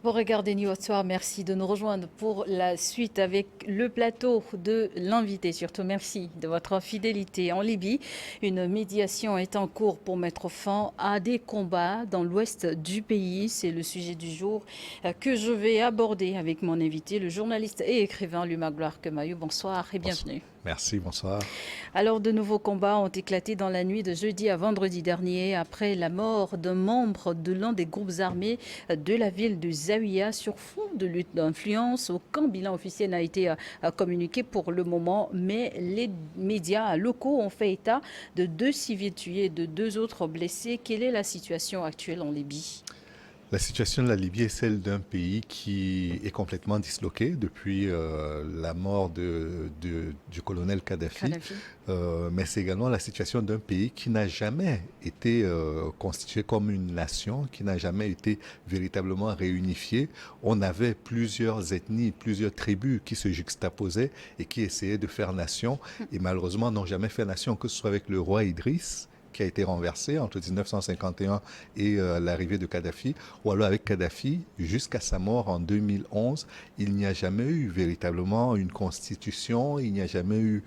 Vous regardez New Soir, merci de nous rejoindre pour la suite avec le plateau de l'invité. Surtout, merci de votre fidélité. En Libye, une médiation est en cours pour mettre fin à des combats dans l'ouest du pays. C'est le sujet du jour que je vais aborder avec mon invité, le journaliste et écrivain Luma Gloire Kemayou. Bonsoir et Bonsoir. bienvenue. Merci, bonsoir. Alors, de nouveaux combats ont éclaté dans la nuit de jeudi à vendredi dernier après la mort d'un membre de l'un des groupes armés de la ville de Zawiya sur fond de lutte d'influence. Aucun bilan officiel n'a été communiqué pour le moment, mais les médias locaux ont fait état de 2 civils tués et de 2 autres blessés. Quelle est la situation actuelle en Libye? La situation de la Libye est celle d'un pays qui est complètement disloqué depuis la mort du colonel Kadhafi. Kadhafi. Mais c'est également la situation d'un pays qui n'a jamais été constitué comme une nation, qui n'a jamais été véritablement réunifié. On avait plusieurs ethnies, plusieurs tribus qui se juxtaposaient et qui essayaient de faire nation et malheureusement n'ont jamais fait nation, que ce soit avec le roi Idriss, qui a été renversé entre 1951 et l'arrivée de Kadhafi, ou alors avec Kadhafi, jusqu'à sa mort en 2011, il n'y a jamais eu véritablement une constitution, il n'y a jamais eu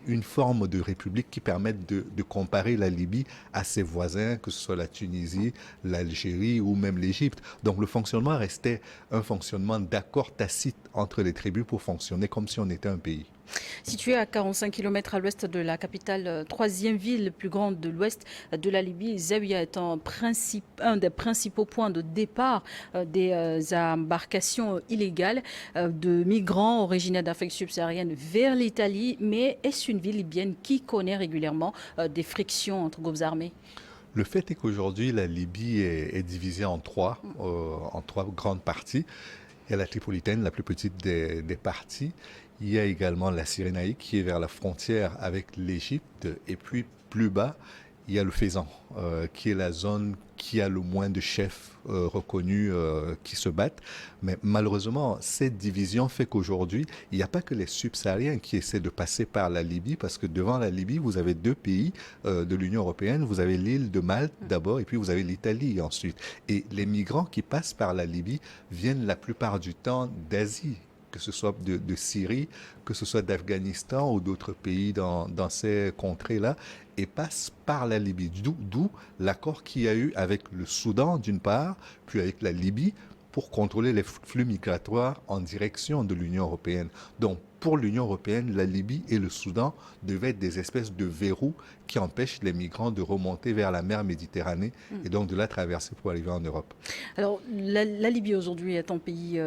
une forme de république qui permette de comparer la Libye à ses voisins, que ce soit la Tunisie, l'Algérie ou même l'Égypte. Donc le fonctionnement restait un fonctionnement d'accord tacite entre les tribus pour fonctionner comme si on était un pays. Situé à 45 km à l'ouest de la capitale, troisième ville plus grande de l'ouest de la Libye, Zawiya est un des principaux points de départ des embarcations illégales de migrants originaires d'Afrique subsaharienne vers l'Italie. Mais est-ce une ville libyenne qui connaît régulièrement des frictions entre groupes armés? Le fait est qu'aujourd'hui, la Libye est divisée en trois grandes parties. Il y a la Tripolitaine, la plus petite des parties. Il y a également la Cyrénaïque qui est vers la frontière avec l'Égypte. Et puis plus bas, il y a le Fezzan, qui est la zone qui a le moins de chefs reconnus qui se battent. Mais malheureusement, cette division fait qu'aujourd'hui, il n'y a pas que les subsahariens qui essaient de passer par la Libye, parce que devant la Libye, vous avez 2 pays de l'Union européenne. Vous avez l'île de Malte d'abord, et puis vous avez l'Italie ensuite. Et les migrants qui passent par la Libye viennent la plupart du temps d'Asie, que ce soit de Syrie, que ce soit d'Afghanistan ou d'autres pays dans ces contrées-là, et passent par la Libye. D'où l'accord qu'il y a eu avec le Soudan d'une part, puis avec la Libye, pour contrôler les flux migratoires en direction de l'Union européenne. Donc, pour l'Union européenne, la Libye et le Soudan devaient être des espèces de verrous qui empêchent les migrants de remonter vers la mer Méditerranée et donc de la traverser pour arriver en Europe. Alors, la Libye aujourd'hui est un pays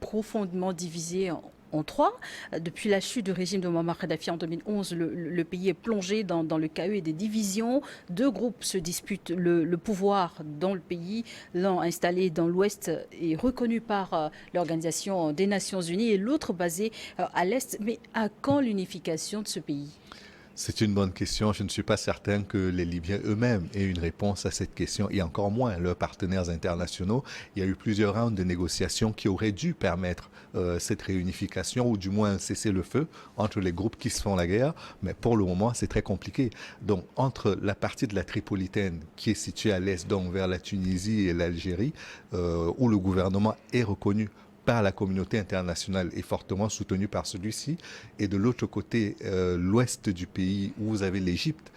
profondément divisé en trois. Depuis la chute du régime de Muammar Kadhafi en 2011, le pays est plongé dans le chaos et des divisions. 2 groupes se disputent le pouvoir dans le pays. L'un installé dans l'ouest est reconnu par l'Organisation des Nations Unies et l'autre basé à l'est. Mais à quand l'unification de ce pays? C'est une bonne question. Je ne suis pas certain que les Libyens eux-mêmes aient une réponse à cette question, et encore moins leurs partenaires internationaux. Il y a eu plusieurs rounds de négociations qui auraient dû permettre cette réunification, ou du moins un cessez-le-feu entre les groupes qui se font la guerre, mais pour le moment, c'est très compliqué. Donc, entre la partie de la Tripolitaine, qui est située à l'est, donc vers la Tunisie et l'Algérie, où le gouvernement est reconnu par la communauté internationale et fortement soutenu par celui-ci. Et de l'autre côté, l'ouest du pays, où vous avez l'Égypte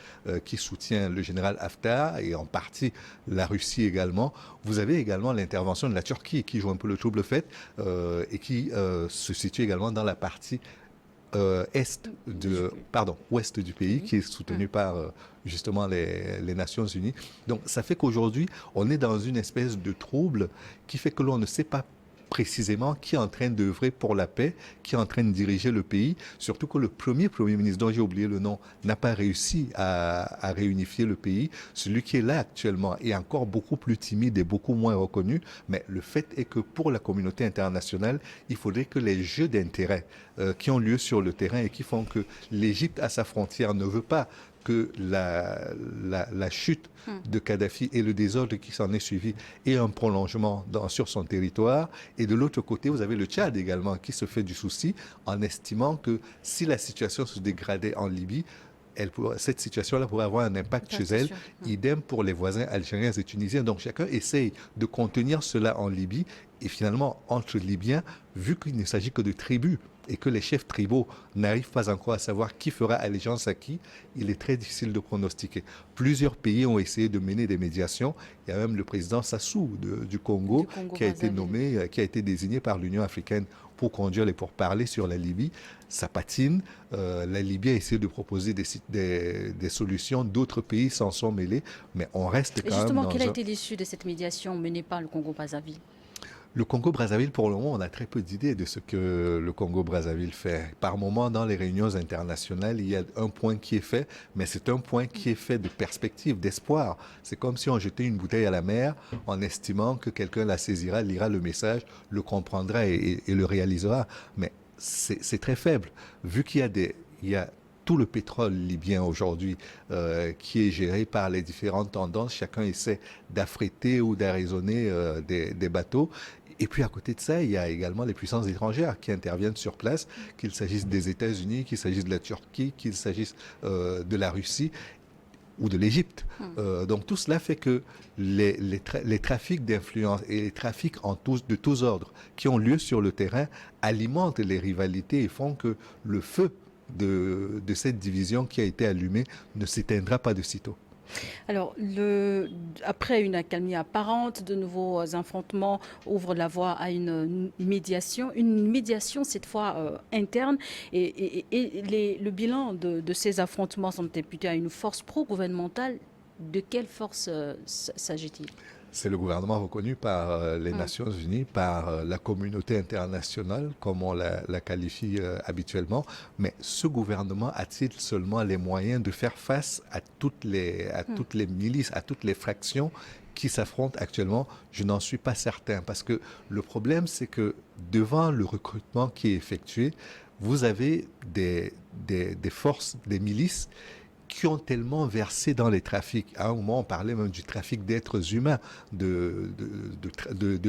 qui soutient le général Haftar et en partie la Russie également. Vous avez également l'intervention de la Turquie qui joue un peu le trouble fait et qui se situe également dans la partie ouest du pays, qui est soutenu par justement les Nations Unies. Donc ça fait qu'aujourd'hui, on est dans une espèce de trouble qui fait que l'on ne sait pas précisément qui est en train d'œuvrer pour la paix, qui est en train de diriger le pays, surtout que le premier ministre, dont j'ai oublié le nom, n'a pas réussi à réunifier le pays. Celui qui est là actuellement est encore beaucoup plus timide et beaucoup moins reconnu, mais le fait est que pour la communauté internationale, il faudrait que les jeux d'intérêt qui ont lieu sur le terrain et qui font que l'Égypte à sa frontière ne veut pas que la chute de Kadhafi et le désordre qui s'en est suivi ait un prolongement sur son territoire. Et de l'autre côté, vous avez le Tchad également qui se fait du souci en estimant que si la situation se dégradait en Libye, cette situation-là pourrait avoir un impact chez elle. Idem pour les voisins algériens et tunisiens. Donc chacun essaye de contenir cela en Libye Et finalement, entre Libyens, vu qu'il ne s'agit que de tribus et que les chefs tribaux n'arrivent pas encore à savoir qui fera allégeance à qui, il est très difficile de pronostiquer. Plusieurs pays ont essayé de mener des médiations. Il y a même le président Sassou du Congo qui a été nommé, qui a été désigné par l'Union africaine pour conduire les pourparlers sur la Libye. Ça patine. La Libye a essayé de proposer des solutions. D'autres pays s'en sont mêlés, mais on reste quand même justement, quel a été l'issue de cette médiation menée par le Congo-Brazzaville? Le Congo-Brazzaville, pour le moment, on a très peu d'idées de ce que le Congo-Brazzaville fait. Par moment, dans les réunions internationales, il y a un point qui est fait, mais c'est un point qui est fait de perspective, d'espoir. C'est comme si on jetait une bouteille à la mer en estimant que quelqu'un la saisira, lira le message, le comprendra et le réalisera. Mais c'est très faible. Vu qu'il y a tout le pétrole libyen aujourd'hui qui est géré par les différentes tendances. Chacun essaie d'affréter ou d'arraisonner des bateaux. Et puis à côté de ça, il y a également les puissances étrangères qui interviennent sur place, qu'il s'agisse des États-Unis, qu'il s'agisse de la Turquie, qu'il s'agisse de la Russie ou de l'Égypte. Donc tout cela fait que les trafics d'influence et les trafics de tous ordres qui ont lieu sur le terrain alimentent les rivalités et font que le feu de cette division qui a été allumée ne s'éteindra pas de sitôt. Alors, après une accalmie apparente, de nouveaux affrontements ouvrent la voie à une médiation cette fois interne. Et le bilan de ces affrontements sont imputés à une force pro-gouvernementale. De quelle force s'agit-il? C'est le gouvernement reconnu par les Nations Unies, par la communauté internationale, comme on la qualifie habituellement. Mais ce gouvernement a-t-il seulement les moyens de faire face à toutes les milices, à toutes les fractions qui s'affrontent actuellement? Je n'en suis pas certain. Parce que le problème, c'est que devant le recrutement qui est effectué, vous avez des forces, des milices qui ont tellement versé dans les trafics. À un moment, on parlait même du trafic d'êtres humains, de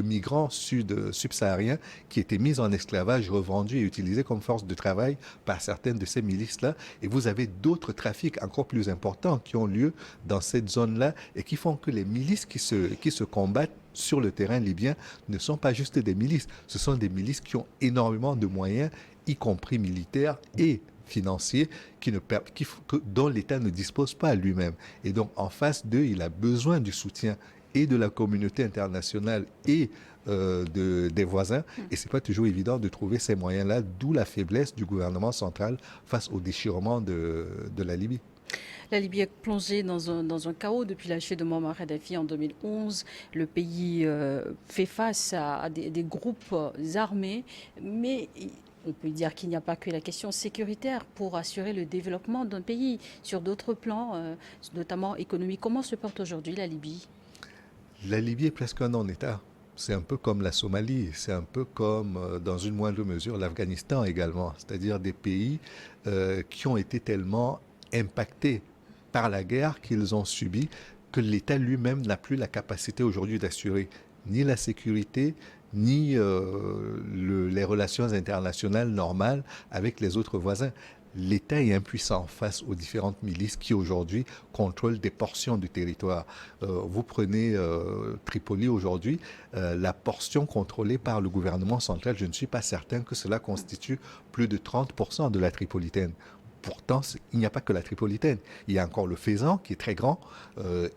migrants subsahariens qui étaient mis en esclavage, revendus et utilisés comme force de travail par certaines de ces milices-là. Et vous avez d'autres trafics encore plus importants qui ont lieu dans cette zone-là et qui font que les milices qui se combattent sur le terrain libyen ne sont pas juste des milices. Ce sont des milices qui ont énormément de moyens, y compris militaires et financiers dont l'État ne dispose pas lui-même. Et donc, en face d'eux, il a besoin du soutien et de la communauté internationale et des voisins. Et ce n'est pas toujours évident de trouver ces moyens-là, d'où la faiblesse du gouvernement central face au déchirement de la Libye. La Libye est plongée dans un chaos depuis la chute de Muammar Kadhafi en 2011. Le pays fait face à des groupes armés, mais on peut dire qu'il n'y a pas que la question sécuritaire pour assurer le développement d'un pays sur d'autres plans, notamment économiques. Comment se porte aujourd'hui la Libye? La Libye est presque un non-État. C'est un peu comme la Somalie, c'est un peu comme, dans une moindre mesure, l'Afghanistan également. C'est-à-dire des pays qui ont été tellement impactés par la guerre qu'ils ont subie que l'État lui-même n'a plus la capacité aujourd'hui d'assurer ni la sécurité, ni les relations internationales normales avec les autres voisins. L'État est impuissant face aux différentes milices qui aujourd'hui contrôlent des portions du territoire. Vous prenez Tripoli aujourd'hui, la portion contrôlée par le gouvernement central, je ne suis pas certain que cela constitue plus de 30% de la Tripolitaine. Pourtant, il n'y a pas que la Tripolitaine. Il y a encore le Fezzan qui est très grand,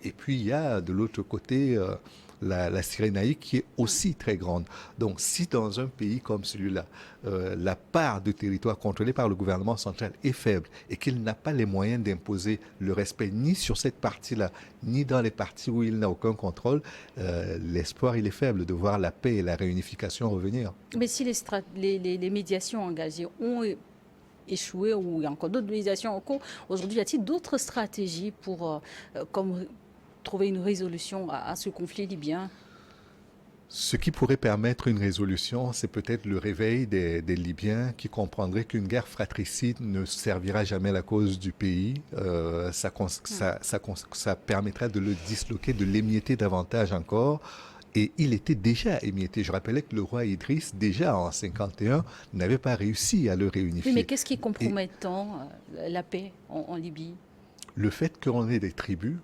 et puis il y a de l'autre côté la Cyrénaïque qui est aussi très grande. Donc si dans un pays comme celui-là, la part de territoire contrôlée par le gouvernement central est faible et qu'il n'a pas les moyens d'imposer le respect ni sur cette partie-là, ni dans les parties où il n'a aucun contrôle, l'espoir il est faible de voir la paix et la réunification revenir. Mais si les médiations engagées ont échoué ou il y a encore d'autres médiations en cours, aujourd'hui, y a-t-il d'autres stratégies pour trouver une résolution à ce conflit libyen? Ce qui pourrait permettre une résolution, c'est peut-être le réveil des Libyens qui comprendraient qu'une guerre fratricide ne servira jamais la cause du pays. Ça permettra de le disloquer, de l'émietter davantage encore. Et il était déjà émietté. Je rappelais que le roi Idriss, déjà en 1951, n'avait pas réussi à le réunifier. Oui, mais qu'est-ce qui compromet tant la paix en Libye? Le fait qu'on ait des tribus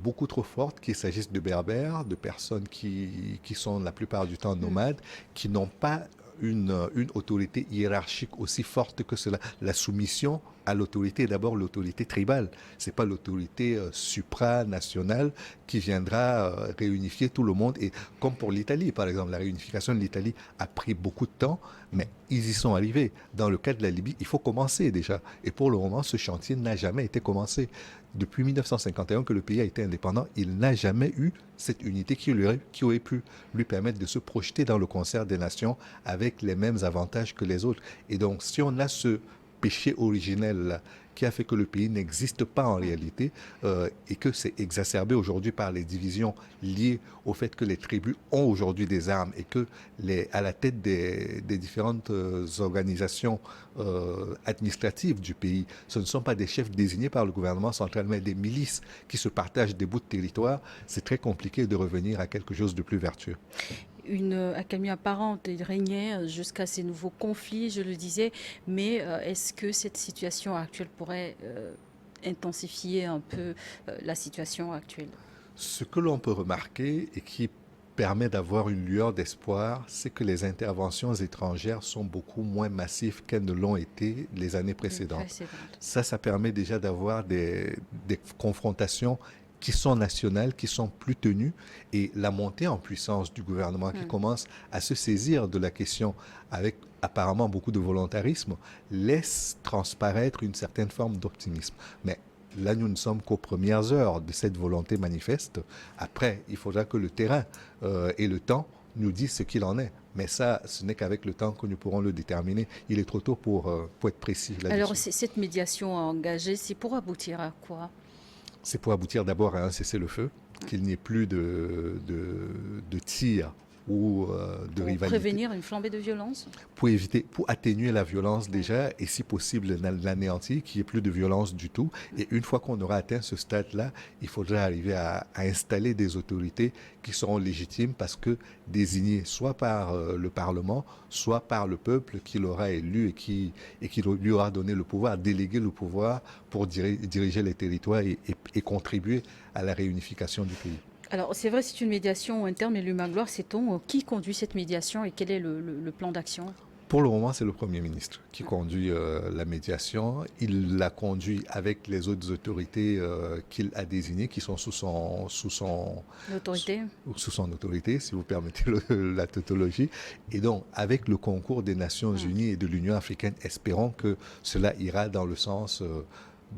beaucoup trop fortes, qu'il s'agisse de berbères, de personnes qui sont la plupart du temps nomades, qui n'ont pas une autorité hiérarchique aussi forte que cela. La soumission à l'autorité est d'abord l'autorité tribale. C'est pas l'autorité supranationale qui viendra réunifier tout le monde. Et comme pour l'Italie, par exemple, la réunification de l'Italie a pris beaucoup de temps, mais ils y sont arrivés. Dans le cas de la Libye, il faut commencer déjà. Et pour le moment, ce chantier n'a jamais été commencé. Depuis 1951 que le pays a été indépendant, il n'a jamais eu cette unité qui aurait pu lui permettre de se projeter dans le concert des nations avec les mêmes avantages que les autres. Et donc, si on a ce péché originel là, qui a fait que le pays n'existe pas en réalité et que c'est exacerbé aujourd'hui par les divisions liées au fait que les tribus ont aujourd'hui des armes et que à la tête des différentes organisations administratives du pays, ce ne sont pas des chefs désignés par le gouvernement central, mais des milices qui se partagent des bouts de territoire. C'est très compliqué de revenir à quelque chose de plus vertueux. Une accalmie apparente régnait jusqu'à ces nouveaux conflits, je le disais, mais est-ce que cette situation actuelle pourrait intensifier un peu la situation actuelle? Ce que l'on peut remarquer et qui permet d'avoir une lueur d'espoir, c'est que les interventions étrangères sont beaucoup moins massives qu'elles ne l'ont été les années précédentes. Ça permet déjà d'avoir des confrontations qui sont nationales, qui sont plus tenues, et la montée en puissance du gouvernement qui commence à se saisir de la question avec apparemment beaucoup de volontarisme, laisse transparaître une certaine forme d'optimisme. Mais là, nous ne sommes qu'aux premières heures de cette volonté manifeste. Après, il faudra que le terrain et le temps nous disent ce qu'il en est. Mais ça, ce n'est qu'avec le temps que nous pourrons le déterminer. Il est trop tôt pour être précis là-dessus. Alors, cette médiation engagée, c'est pour aboutir à quoi? C'est pour aboutir d'abord à un cessez-le-feu, qu'il n'y ait plus de tir ou de pour rivalité. Prévenir une flambée de violence? Pour éviter, pour atténuer la violence déjà, et si possible l'anéantir, qu'il n'y ait plus de violence du tout. Et une fois qu'on aura atteint ce stade-là, il faudra arriver à installer des autorités qui seront légitimes parce que désignées soit par le Parlement, soit par le peuple qui l'aura élu et qui lui aura donné le pouvoir, délégué le pouvoir pour diriger les territoires et contribuer à la réunification du pays. Alors, c'est vrai, c'est une médiation interne, mais Luma Gloire, sait-on qui conduit cette médiation et quel est le plan d'action? Pour le moment, c'est le Premier ministre qui conduit la médiation. Il la conduit avec les autres autorités qu'il a désignées, qui sont sous son autorité, si vous permettez la tautologie. Et donc, avec le concours des Nations Unies et de l'Union africaine, espérons que cela ira dans le sens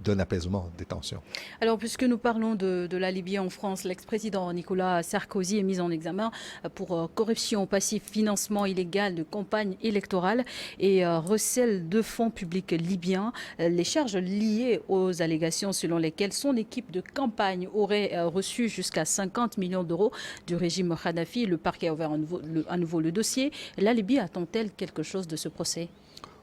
d'un apaisement des tensions. Alors, puisque nous parlons de la Libye en France, l'ex-président Nicolas Sarkozy est mis en examen pour corruption passive, financement illégal de campagne électorale et recel de fonds publics libyens. Les charges liées aux allégations selon lesquelles son équipe de campagne aurait reçu jusqu'à 50 millions d'euros du régime Kadhafi. Le parquet a ouvert à nouveau le dossier. La Libye attend-elle quelque chose de ce procès?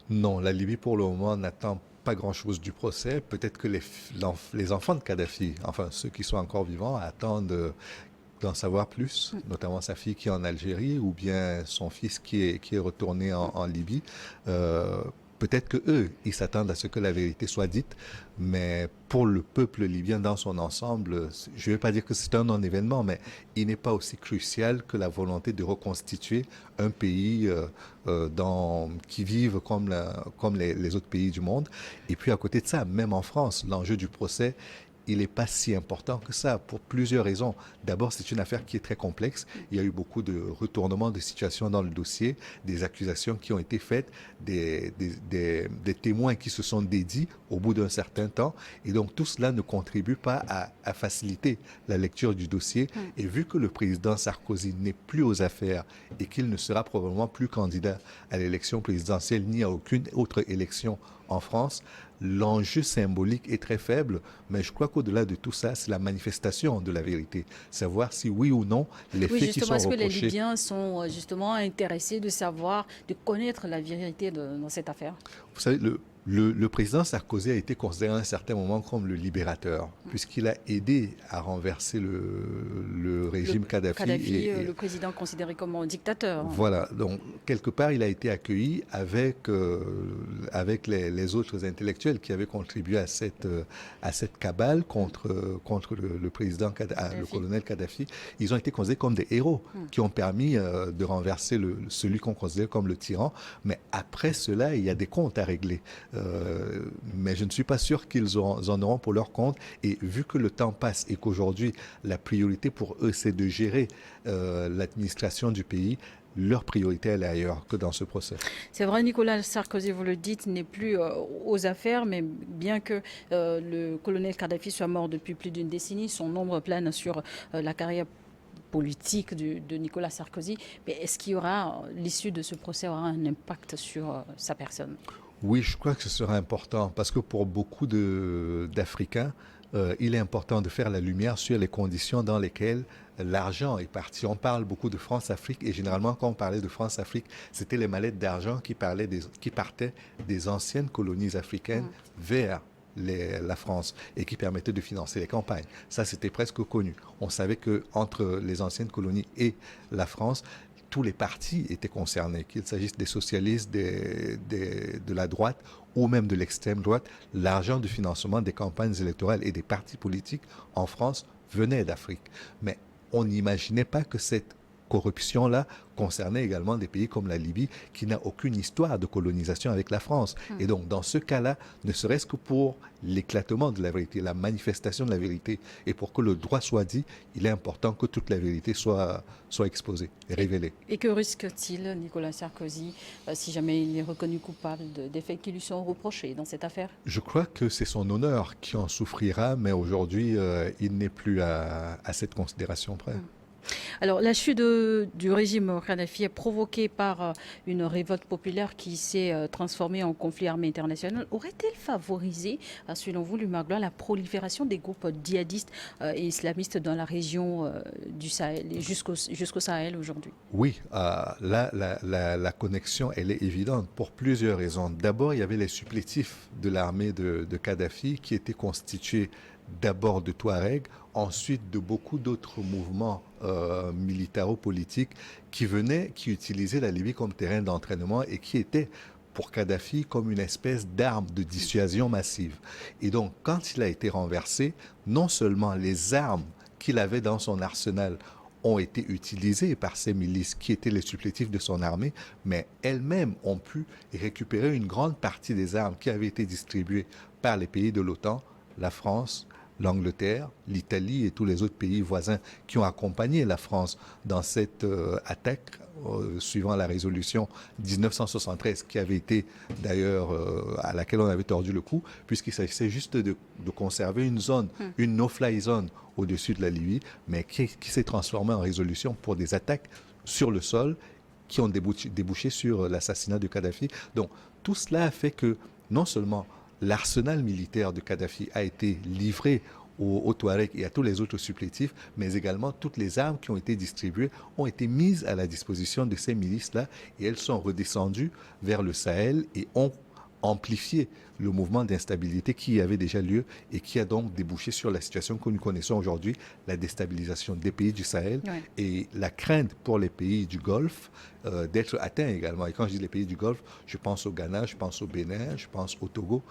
Non, la Libye pour le moment n'attend pas grand-chose du procès. Peut-être que les enfants de Kadhafi, enfin ceux qui sont encore vivants, attendent d'en savoir plus, notamment sa fille qui est en Algérie ou bien son fils qui est retourné en Libye. Peut-être que eux, ils s'attendent à ce que la vérité soit dite, mais pour le peuple libyen dans son ensemble, je ne vais pas dire que c'est un non-événement, mais il n'est pas aussi crucial que la volonté de reconstituer un pays qui vive comme les autres pays du monde. Et puis à côté de ça, même en France, l'enjeu du procès, il n'est pas si important que ça, pour plusieurs raisons. D'abord, c'est une affaire qui est très complexe. Il y a eu beaucoup de retournements de situation dans le dossier, des accusations qui ont été faites, des témoins qui se sont dédits au bout d'un certain temps. Et donc, tout cela ne contribue pas à faciliter la lecture du dossier. Et vu que le président Sarkozy n'est plus aux affaires et qu'il ne sera probablement plus candidat à l'élection présidentielle ni à aucune autre élection en France, l'enjeu symbolique est très faible, mais je crois qu'au-delà de tout ça, c'est la manifestation de la vérité. Savoir si oui ou non, les faits qui sont reprochés... Est-ce que les Libyens sont justement intéressés de savoir, de connaître la vérité dans cette affaire? Vous savez, Le président Sarkozy a été considéré à un certain moment comme le libérateur, puisqu'il a aidé à renverser le régime Kadhafi. Kadhafi, le président considéré comme un dictateur. Voilà, donc quelque part, il a été accueilli avec, avec les autres intellectuels qui avaient contribué à cette cabale contre le président, le colonel Kadhafi. Ils ont été considérés comme des héros qui ont permis de renverser celui qu'on considère comme le tyran. Mais après cela, il y a des comptes à régler. Mais je ne suis pas sûr qu'ils en auront pour leur compte. Et vu que le temps passe et qu'aujourd'hui, la priorité pour eux, c'est de gérer l'administration du pays, leur priorité, elle est ailleurs que dans ce procès. C'est vrai, Nicolas Sarkozy, vous le dites, n'est plus aux affaires, mais bien que le colonel Kadhafi soit mort depuis plus d'une décennie, son ombre plane sur la carrière politique de Nicolas Sarkozy. Mais est-ce qu'il y aura, l'issue de ce procès aura un impact sur sa personne? Oui, je crois que ce sera important parce que pour beaucoup d'Africains, il est important de faire la lumière sur les conditions dans lesquelles l'argent est parti. On parle beaucoup de France-Afrique et généralement quand on parlait de France-Afrique, c'était les mallettes d'argent qui partaient des anciennes colonies africaines vers la France et qui permettaient de financer les campagnes. Ça, c'était presque connu. On savait qu'entre les anciennes colonies et la France, tous les partis étaient concernés, qu'il s'agisse des socialistes, de la droite ou même de l'extrême droite. L'argent du financement des campagnes électorales et des partis politiques en France venait d'Afrique. Mais on n'imaginait pas que cette corruption-là concernait également des pays comme la Libye, qui n'a aucune histoire de colonisation avec la France. Et donc, dans ce cas-là, ne serait-ce que pour l'éclatement de la vérité, la manifestation de la vérité, et pour que le droit soit dit, il est important que toute la vérité soit exposée et révélée. Et que risque-t-il, Nicolas Sarkozy, si jamais il est reconnu coupable des faits qui lui sont reprochés dans cette affaire? Je crois que c'est son honneur qui en souffrira, mais aujourd'hui, il n'est plus à cette considération près. Alors, la chute du régime Kadhafi est provoquée par une révolte populaire qui s'est transformée en conflit armé international. Aurait-elle favorisé, selon vous, Magloire, la prolifération des groupes djihadistes et islamistes dans la région du Sahel, jusqu'au Sahel aujourd'hui? Oui, la connexion, elle est évidente pour plusieurs raisons. D'abord, il y avait les supplétifs de l'armée de Kadhafi qui étaient constitués d'abord de Touaregs, ensuite de beaucoup d'autres mouvements militaro-politiques qui utilisaient la Libye comme terrain d'entraînement et qui étaient pour Kadhafi comme une espèce d'arme de dissuasion massive. Et donc, quand il a été renversé, non seulement les armes qu'il avait dans son arsenal ont été utilisées par ces milices qui étaient les supplétifs de son armée, mais elles-mêmes ont pu récupérer une grande partie des armes qui avaient été distribuées par les pays de l'OTAN, la France, l'Angleterre, l'Italie et tous les autres pays voisins qui ont accompagné la France dans cette attaque suivant la résolution 1973 qui avait été d'ailleurs à laquelle on avait tordu le cou puisqu'il s'agissait juste de conserver une zone, une no-fly zone au-dessus de la Libye, mais qui s'est transformée en résolution pour des attaques sur le sol qui ont débouché sur l'assassinat de Kadhafi. Donc tout cela a fait que non seulement l'arsenal militaire de Kadhafi a été livré aux Touaregs et à tous les autres supplétifs, mais également toutes les armes qui ont été distribuées ont été mises à la disposition de ces milices-là et elles sont redescendues vers le Sahel et ont amplifié le mouvement d'instabilité qui avait déjà lieu et qui a donc débouché sur la situation que nous connaissons aujourd'hui, la déstabilisation des pays du Sahel et la crainte pour les pays du Golfe d'être atteints également. Et quand je dis les pays du Golfe, je pense au Ghana, je pense au Bénin, je pense au Togo,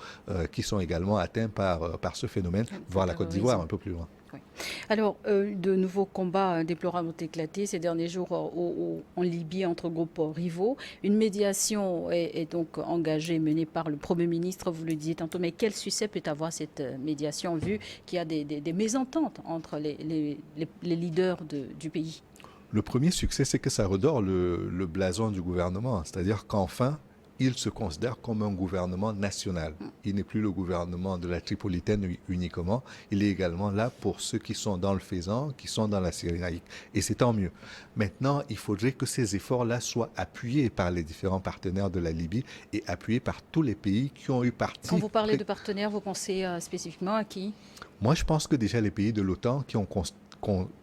qui sont également atteints par ce phénomène, voire la Côte d'Ivoire un peu plus loin. Oui. Alors, de nouveaux combats déplorables ont éclaté ces derniers jours en Libye entre groupes rivaux. Une médiation est donc engagée, menée par le Premier ministre, vous le disiez tantôt. Mais quel succès peut avoir cette médiation, vu qu'il y a des mésententes entre les leaders du pays? Le premier succès, c'est que ça redore le blason du gouvernement. C'est-à-dire qu'enfin, il se considère comme un gouvernement national. Il n'est plus le gouvernement de la Tripolitaine uniquement. Il est également là pour ceux qui sont dans le Fezzan, qui sont dans la Cyrénaïque. Et c'est tant mieux. Maintenant, il faudrait que ces efforts-là soient appuyés par les différents partenaires de la Libye et appuyés par tous les pays qui ont eu partie. Quand vous parlez de partenaires, vous pensez spécifiquement à qui? Moi, je pense que déjà les pays de l'OTAN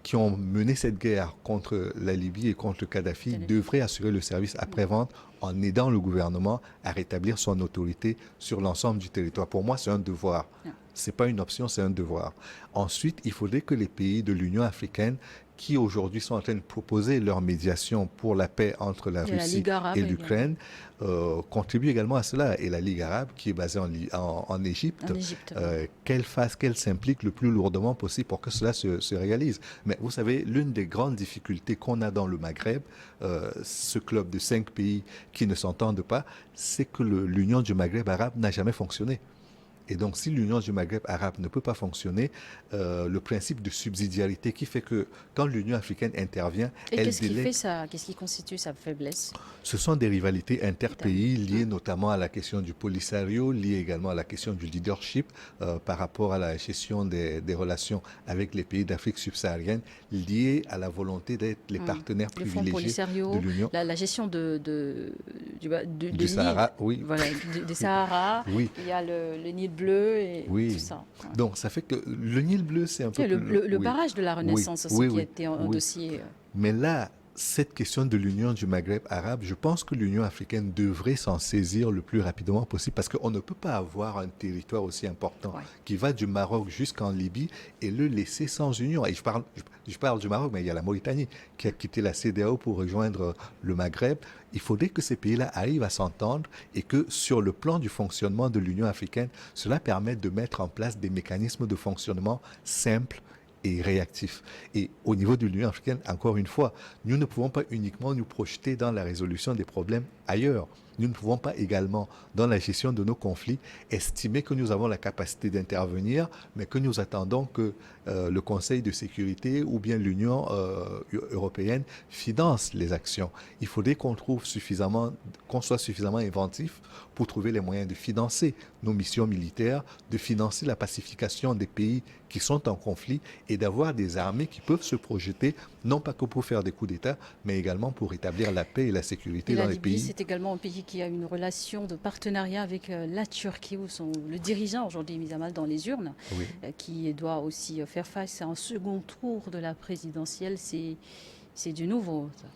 qui ont mené cette guerre contre la Libye et contre le Kadhafi devraient assurer le service après-vente en aidant le gouvernement à rétablir son autorité sur l'ensemble du territoire. Pour moi, c'est un devoir. Ce n'est pas une option, c'est un devoir. Ensuite, il faudrait que les pays de l'Union africaine qui aujourd'hui sont en train de proposer leur médiation pour la paix entre la Russie et l'Ukraine, contribuent également à cela. Et la Ligue arabe, qui est basée en Égypte, qu'elle s'implique le plus lourdement possible pour que cela se réalise. Mais vous savez, l'une des grandes difficultés qu'on a dans le Maghreb, ce club de 5 pays qui ne s'entendent pas, c'est que l'Union du Maghreb arabe n'a jamais fonctionné. Et donc, si l'Union du Maghreb arabe ne peut pas fonctionner, le principe de subsidiarité qui fait que quand l'Union africaine intervient, elle qu'est-ce qui fait ça? Qu'est-ce qui constitue sa faiblesse? Ce sont des rivalités interpays liées notamment à la question du Polisario, liées également à la question du leadership par rapport à la gestion des relations avec les pays d'Afrique subsaharienne, liées à la volonté d'être les partenaires privilégiés de l'Union. La gestion du Sahara, oui. Voilà, des Sahara, oui. Il y a le Nil bleu et tout ça. Ouais. Donc, ça fait que le Nil bleu, c'est un peu... Le barrage de la Renaissance aussi qui a été un dossier... Mais là, cette question de l'Union du Maghreb arabe, je pense que l'Union africaine devrait s'en saisir le plus rapidement possible parce qu'on ne peut pas avoir un territoire aussi important qui va du Maroc jusqu'en Libye et le laisser sans union. Et je parle du Maroc, mais il y a la Mauritanie qui a quitté la CEDEAO pour rejoindre le Maghreb. Il faudrait que ces pays-là arrivent à s'entendre et que sur le plan du fonctionnement de l'Union africaine, cela permette de mettre en place des mécanismes de fonctionnement simples et réactif. Et au niveau de l'Union africaine, encore une fois, nous ne pouvons pas uniquement nous projeter dans la résolution des problèmes ailleurs. Nous ne pouvons pas également, dans la gestion de nos conflits, estimer que nous avons la capacité d'intervenir, mais que nous attendons que le Conseil de sécurité ou bien l'Union européenne finance les actions. Il faudrait qu'on soit suffisamment inventif pour trouver les moyens de financer nos missions militaires, de financer la pacification des pays qui sont en conflit et d'avoir des armées qui peuvent se projeter, non pas que pour faire des coups d'État, mais également pour rétablir la paix et la sécurité dans les pays. C'est également un pays qui a une relation de partenariat avec la Turquie, où le dirigeant aujourd'hui est mis à mal dans les urnes, qui doit aussi faire face à un second tour de la présidentielle. C'est du nouveau, ça.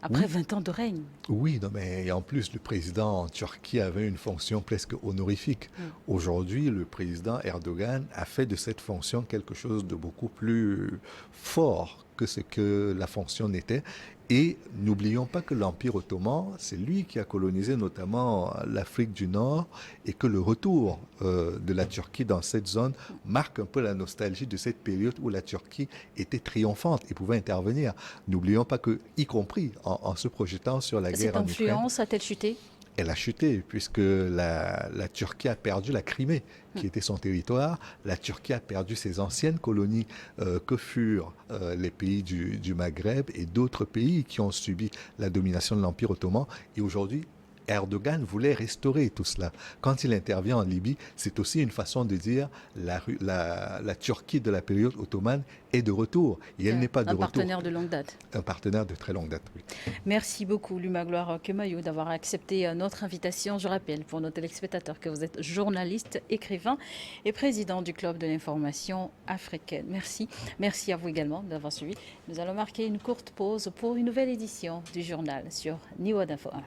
Après 20 ans de règne. Oui, non, mais en plus, le président en Turquie avait une fonction presque honorifique. Aujourd'hui, le président Erdogan a fait de cette fonction quelque chose de beaucoup plus fort que ce que la fonction n'était. Et n'oublions pas que l'Empire ottoman, c'est lui qui a colonisé notamment l'Afrique du Nord et que le retour de la Turquie dans cette zone marque un peu la nostalgie de cette période où la Turquie était triomphante et pouvait intervenir. N'oublions pas que, y compris en se projetant sur la guerre en Ukraine... Cette influence a-t-elle chuté ? Elle a chuté puisque la Turquie a perdu la Crimée, qui était son territoire. La Turquie a perdu ses anciennes colonies que furent les pays du Maghreb et d'autres pays qui ont subi la domination de l'Empire ottoman. Et aujourd'hui, Erdogan voulait restaurer tout cela. Quand il intervient en Libye, c'est aussi une façon de dire la Turquie de la période ottomane est de retour. Et elle n'est pas de retour. Un partenaire de longue date. Un partenaire de très longue date, oui. Merci beaucoup, Luma Gloire Kemayou, d'avoir accepté notre invitation. Je rappelle pour nos téléspectateurs que vous êtes journaliste, écrivain et président du Club de l'information africaine. Merci. Merci à vous également d'avoir suivi. Nous allons marquer une courte pause pour une nouvelle édition du journal sur Niveau d'Info 1.